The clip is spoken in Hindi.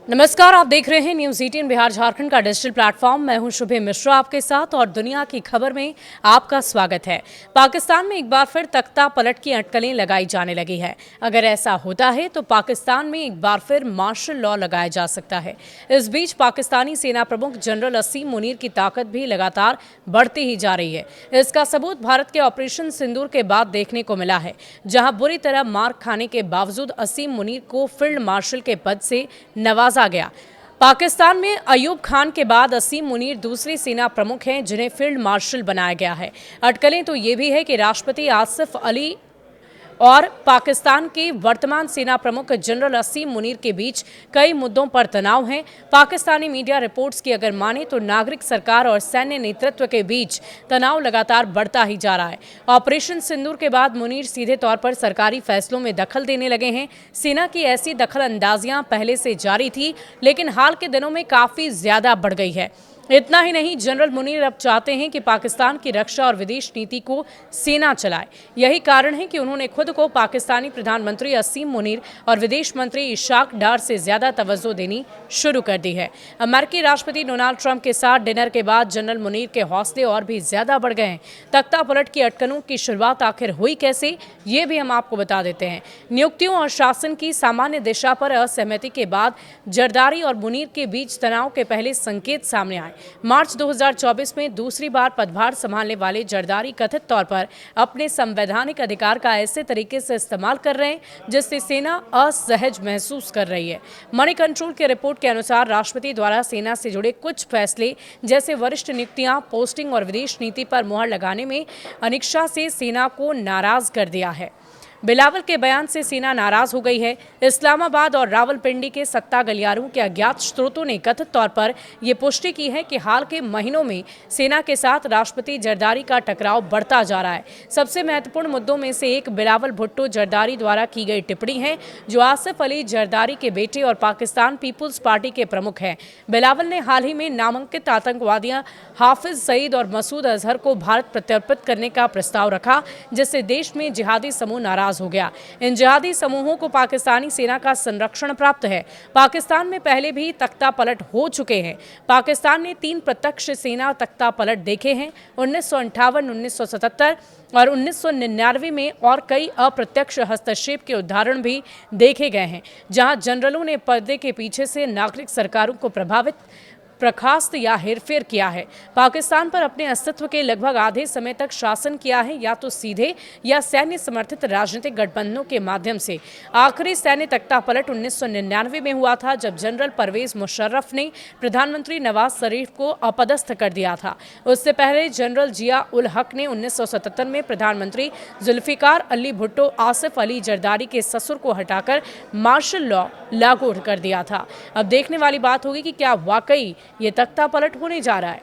नमस्कार, आप देख रहे हैं न्यूज 18 बिहार झारखंड का डिजिटल प्लेटफॉर्म। मैं हूं शुभे मिश्रा आपके साथ और दुनिया की खबर में आपका स्वागत है। पाकिस्तान में एक बार फिर तख्ता पलट की अटकलें लगाई जाने लगी है। अगर ऐसा होता है तो पाकिस्तान में एक बार फिर मार्शल लॉ लगाया जा सकता है। इस बीच पाकिस्तानी सेना प्रमुख जनरल असीम मुनीर की ताकत भी लगातार बढ़ती ही जा रही है। इसका सबूत भारत के ऑपरेशन सिंदूर के बाद देखने को मिला है, जहां बुरी तरह मार खाने के बावजूद असीम मुनीर को फील्ड मार्शल के पद से नवाजा गया। पाकिस्तान में अयूब खान के बाद असीम मुनीर दूसरे सेना प्रमुख हैं जिन्हें फील्ड मार्शल बनाया गया है। अटकलें तो ये भी है कि राष्ट्रपति आसिफ अली और पाकिस्तान के वर्तमान सेना प्रमुख जनरल असीम मुनीर के बीच कई मुद्दों पर तनाव है। पाकिस्तानी मीडिया रिपोर्ट्स की अगर माने तो नागरिक सरकार और सैन्य नेतृत्व के बीच तनाव लगातार बढ़ता ही जा रहा है। ऑपरेशन सिंदूर के बाद मुनीर सीधे तौर पर सरकारी फैसलों में दखल देने लगे हैं। सेना की ऐसी दखल अंदाजियां पहले से जारी थी, लेकिन हाल के दिनों में काफी ज्यादा बढ़ गई है। इतना ही नहीं, जनरल मुनीर अब चाहते हैं कि पाकिस्तान की रक्षा और विदेश नीति को सेना चलाए। यही कारण है कि उन्होंने खुद को पाकिस्तानी प्रधानमंत्री असीम मुनीर और विदेश मंत्री इशाक डार से ज्यादा तवज्जो देनी शुरू कर दी है। अमेरिकी राष्ट्रपति डोनाल्ड ट्रंप के साथ डिनर के बाद जनरल मुनीर के हौसले और भी ज्यादा बढ़ गए हैं। तख्ता पलट की अटकलों की शुरुआत आखिर हुई कैसे, ये भी हम आपको बता देते हैं। नियुक्तियों और शासन की सामान्य दिशा पर असहमति के बाद जरदारी और मुनीर के बीच तनाव के पहले संकेत सामने आए। मार्च 2024 में दूसरी बार पदभार संभालने वाले जरदारी कथित तौर पर अपने संवैधानिक अधिकार का ऐसे तरीके से इस्तेमाल कर रहे हैं जिससे सेना असहज महसूस कर रही है। मनी कंट्रोल की रिपोर्ट के अनुसार राष्ट्रपति द्वारा सेना से जुड़े कुछ फैसले जैसे वरिष्ठ नियुक्तियां, पोस्टिंग और विदेश नीति पर मुहर लगाने में अनिच्छा से सेना को नाराज कर दिया है। बिलावल के बयान से सेना नाराज हो गई है। इस्लामाबाद और रावलपिंडी के सत्ता गलियारों के अज्ञात स्रोतों ने कथित तौर पर यह पुष्टि की है कि हाल के महीनों में सेना के साथ राष्ट्रपति जरदारी का टकराव बढ़ता जा रहा है। सबसे महत्वपूर्ण मुद्दों में से एक बिलावल भुट्टो जरदारी द्वारा की गई टिप्पणी है, जो आसिफ अली जरदारी के बेटे और पाकिस्तान पीपुल्स पार्टी के प्रमुख हैं। बिलावल ने हाल ही में नामांकित आतंकवादियों हाफिज सईद और मसूद अजहर को भारत प्रत्यर्पित करने का प्रस्ताव रखा, जिससे देश में जिहादी समूह नाराज हो गया। इन जिहादी समूहों को पाकिस्तानी सेना का संरक्षण प्राप्त है। पाकिस्तान में पहले भी तख्ता पलट हो चुके हैं। पाकिस्तान ने 3 प्रत्यक्ष सेना तख्ता पलट देखे हैं, 1958, 1977 और 1999 में, और कई अप्रत्यक्ष हस्तक्षेप के उदाहरण भी देखे गए हैं, जहां जनरलों ने पर्दे के पीछे से नागरिक सरकारों को प्रखास्त या हेरफेर किया है। पाकिस्तान पर अपने अस्तित्व के लगभग आधे समय तक शासन किया है, या तो सीधे या सैन्य समर्थित राजनीतिक गठबंधनों के माध्यम से। आखिरी सैन्य तख्ता पलट 1999 में हुआ था, जब जनरल परवेज मुशर्रफ ने प्रधानमंत्री नवाज शरीफ को अपदस्थ कर दिया था। उससे पहले जनरल जिया उल हक ने 1977 में प्रधानमंत्री जुल्फिकार अली भुट्टो आसिफ अली जरदारी के ससुर को हटाकर मार्शल लॉ लागू कर दिया था। अब देखने वाली बात होगी कि क्या वाकई ये तख्ता पलट होने जा रहा है।